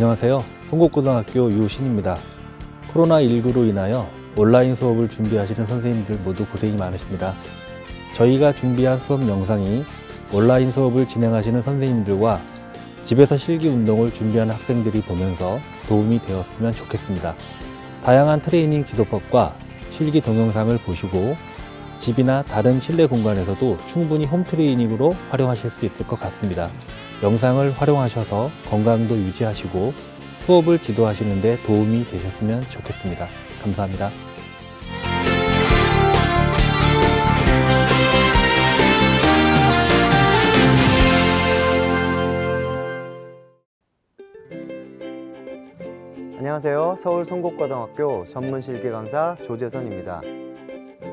안녕하세요. 송곡고등학교 유신입니다. 코로나19로 인하여 온라인 수업을 준비하시는 선생님들 모두 고생이 많으십니다. 저희가 준비한 수업 영상이 온라인 수업을 진행하시는 선생님들과 집에서 실기 운동을 준비하는 학생들이 보면서 도움이 되었으면 좋겠습니다. 다양한 트레이닝 지도법과 실기 동영상을 보시고 집이나 다른 실내 공간에서도 충분히 홈 트레이닝으로 활용하실 수 있을 것 같습니다. 영상을 활용하셔서 건강도 유지하시고 수업을 지도하시는 데 도움이 되셨으면 좋겠습니다. 감사합니다. 안녕하세요. 서울 송곡고등학교 전문실기 강사 조재선입니다.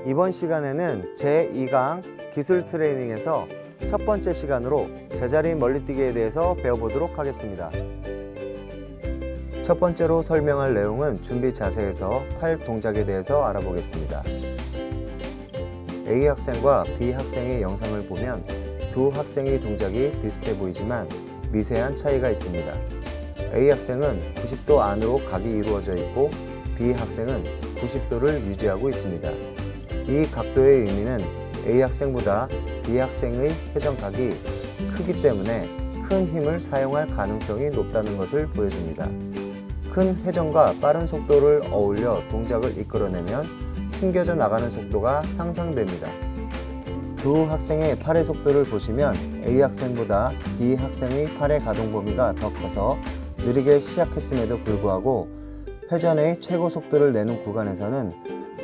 이번 시간에는 제2강 기술 트레이닝에서 첫 번째 시간으로 제자리 멀리뛰기에 대해서 배워보도록 하겠습니다. 첫 번째로 설명할 내용은 준비 자세에서 팔 동작에 대해서 알아보겠습니다. A 학생과 B 학생의 영상을 보면 두 학생의 동작이 비슷해 보이지만 미세한 차이가 있습니다. A 학생은 90도 안으로 각이 이루어져 있고 B 학생은 90도를 유지하고 있습니다. 이 각도의 의미는 A 학생보다 B 학생의 회전각이 크기 때문에 큰 힘을 사용할 가능성이 높다는 것을 보여줍니다. 큰 회전과 빠른 속도를 어울려 동작을 이끌어내면 튕겨져 나가는 속도가 향상됩니다. 두 학생의 팔의 속도를 보시면 A 학생보다 B 학생의 팔의 가동 범위가 더 커서 느리게 시작했음에도 불구하고 회전의 최고 속도를 내는 구간에서는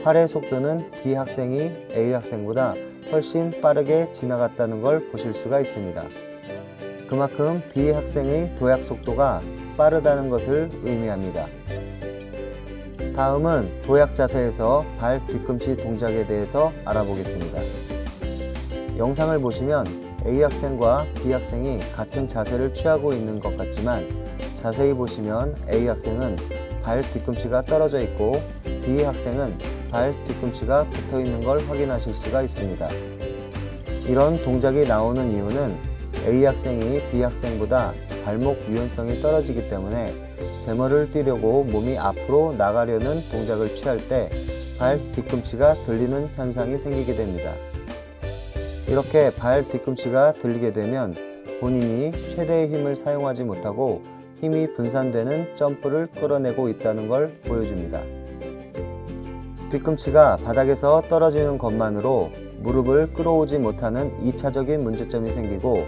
팔의 속도는 B 학생이 A 학생보다 훨씬 빠르게 지나갔다는 걸 보실 수가 있습니다. 그만큼 B 학생의 도약 속도가 빠르다는 것을 의미합니다. 다음은 도약 자세에서 발 뒤꿈치 동작에 대해서 알아보겠습니다. 영상을 보시면 A 학생과 B 학생이 같은 자세를 취하고 있는 것 같지만 자세히 보시면 A 학생은 발 뒤꿈치가 떨어져 있고 B 학생은 발 뒤꿈치가 붙어 있는 걸 확인하실 수가 있습니다. 이런 동작이 나오는 이유는 A 학생이 B 학생보다 발목 유연성이 떨어지기 때문에 제머를 뛰려고 몸이 앞으로 나가려는 동작을 취할 때 발 뒤꿈치가 들리는 현상이 생기게 됩니다. 이렇게 발 뒤꿈치가 들리게 되면 본인이 최대의 힘을 사용하지 못하고 힘이 분산되는 점프를 끌어내고 있다는 걸 보여줍니다. 뒤꿈치가 바닥에서 떨어지는 것만으로 무릎을 끌어오지 못하는 2차적인 문제점이 생기고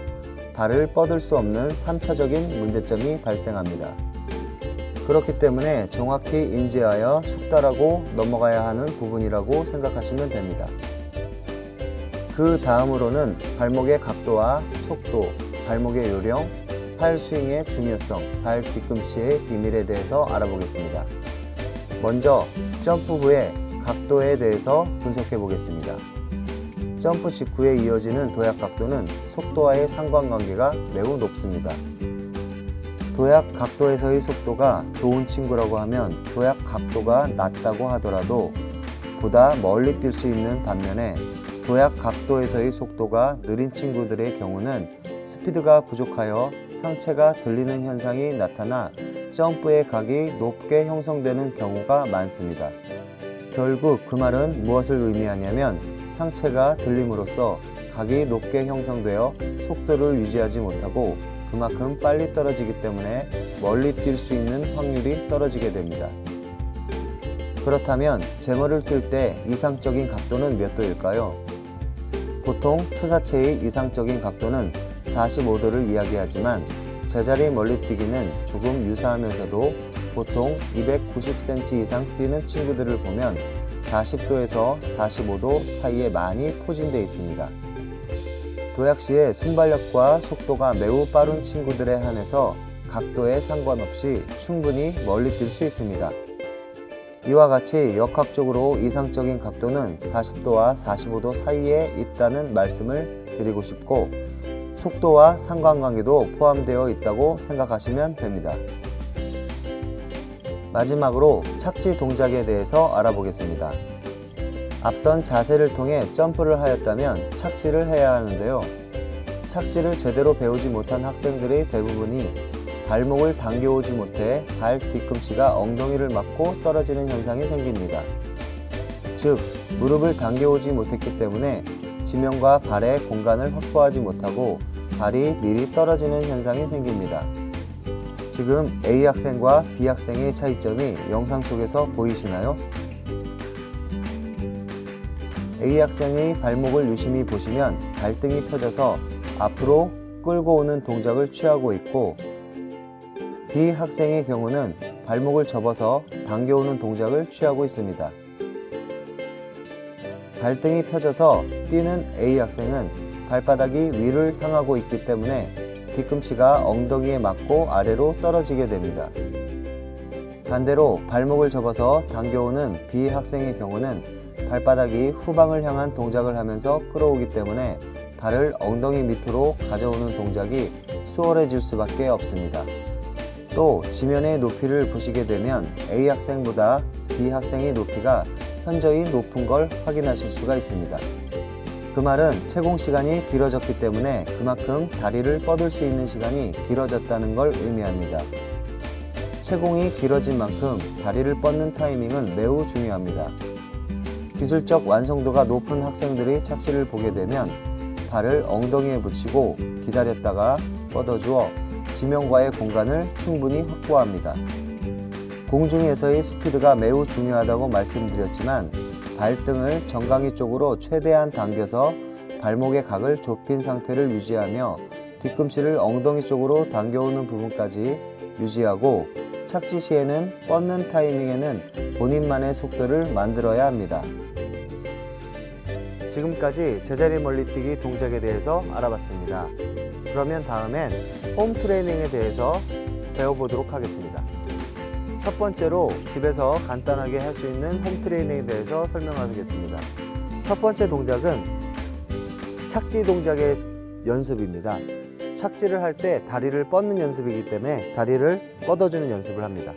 발을 뻗을 수 없는 3차적인 문제점이 발생합니다. 그렇기 때문에 정확히 인지하여 숙달하고 넘어가야 하는 부분이라고 생각하시면 됩니다. 그 다음으로는 발목의 각도와 속도, 발목의 요령, 팔 스윙의 중요성, 발 뒤꿈치의 비밀에 대해서 알아보겠습니다. 먼저 점프 후의 각도에 대해서 분석해 보겠습니다. 점프 직후에 이어지는 도약 각도는 속도와의 상관관계가 매우 높습니다. 도약 각도에서의 속도가 좋은 친구라고 하면 도약 각도가 낮다고 하더라도 보다 멀리 뛸 수 있는 반면에 도약 각도에서의 속도가 느린 친구들의 경우는 스피드가 부족하여 상체가 들리는 현상이 나타나 점프의 각이 높게 형성되는 경우가 많습니다. 결국 그 말은 무엇을 의미하냐면 상체가 들림으로써 각이 높게 형성되어 속도를 유지하지 못하고 그만큼 빨리 떨어지기 때문에 멀리 뛸 수 있는 확률이 떨어지게 됩니다. 그렇다면 제머를 뛸 때 이상적인 각도는 몇 도일까요? 보통 투사체의 이상적인 각도는 45도를 이야기하지만 제자리 멀리뛰기는 조금 유사하면서도 보통 290cm 이상 뛰는 친구들을 보면 40도에서 45도 사이에 많이 포진되어 있습니다. 도약 시에 순발력과 속도가 매우 빠른 친구들에 한해서 각도에 상관없이 충분히 멀리 뛸 수 있습니다. 이와 같이 역학적으로 이상적인 각도는 40도와 45도 사이에 있다는 말씀을 드리고 싶고 속도와 상관관계도 포함되어 있다고 생각하시면 됩니다. 마지막으로 착지 동작에 대해서 알아보겠습니다. 앞선 자세를 통해 점프를 하였다면 착지를 해야 하는데요. 착지를 제대로 배우지 못한 학생들의 대부분이 발목을 당겨오지 못해 발 뒤꿈치가 엉덩이를 맞고 떨어지는 현상이 생깁니다. 즉, 무릎을 당겨오지 못했기 때문에 지면과 발의 공간을 확보하지 못하고 발이 미리 떨어지는 현상이 생깁니다. 지금 A 학생과 B 학생의 차이점이 영상 속에서 보이시나요? A 학생의 발목을 유심히 보시면 발등이 펴져서 앞으로 끌고 오는 동작을 취하고 있고, B 학생의 경우는 발목을 접어서 당겨오는 동작을 취하고 있습니다. 발등이 펴져서 뛰는 A 학생은 발바닥이 위를 향하고 있기 때문에 뒤꿈치가 엉덩이에 맞고 아래로 떨어지게 됩니다. 반대로 발목을 접어서 당겨오는 B 학생의 경우는 발바닥이 후방을 향한 동작을 하면서 끌어오기 때문에 발을 엉덩이 밑으로 가져오는 동작이 수월해질 수밖에 없습니다. 또 지면의 높이를 보시게 되면 A 학생보다 B 학생의 높이가 현저히 높은 걸 확인하실 수가 있습니다. 그 말은 채공 시간이 길어졌기 때문에 그만큼 다리를 뻗을 수 있는 시간이 길어졌다는 걸 의미합니다. 채공이 길어진 만큼 다리를 뻗는 타이밍은 매우 중요합니다. 기술적 완성도가 높은 학생들의 착지를 보게 되면 발을 엉덩이에 붙이고 기다렸다가 뻗어주어 지면과의 공간을 충분히 확보합니다. 공중에서의 스피드가 매우 중요하다고 말씀드렸지만 발등을 정강이 쪽으로 최대한 당겨서 발목의 각을 좁힌 상태를 유지하며 뒤꿈치를 엉덩이 쪽으로 당겨오는 부분까지 유지하고 착지 시에는 뻗는 타이밍에는 본인만의 속도를 만들어야 합니다. 지금까지 제자리 멀리뛰기 동작에 대해서 알아봤습니다. 그러면 다음엔 홈 트레이닝에 대해서 배워보도록 하겠습니다. 첫 번째로 집에서 간단하게 할 수 있는 홈 트레이닝에 대해서 설명하겠습니다. 첫 번째 동작은 착지 동작의 연습입니다. 착지를 할 때 다리를 뻗는 연습이기 때문에 다리를 뻗어주는 연습을 합니다.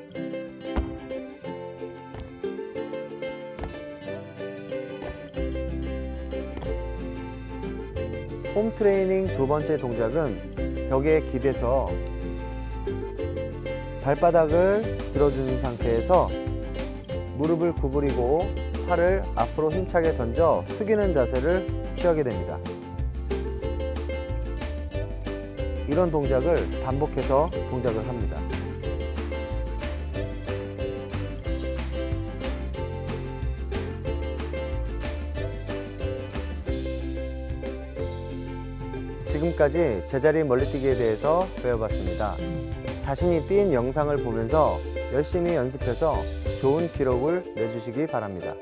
홈 트레이닝 두 번째 동작은 벽에 기대서 발바닥을 들어주는 상태에서 무릎을 구부리고 팔을 앞으로 힘차게 던져 숙이는 자세를 취하게 됩니다. 이런 동작을 반복해서 동작을 합니다. 지금까지 제자리 멀리뛰기에 대해서 배워봤습니다. 자신이 뛴 영상을 보면서 열심히 연습해서 좋은 기록을 내주시기 바랍니다.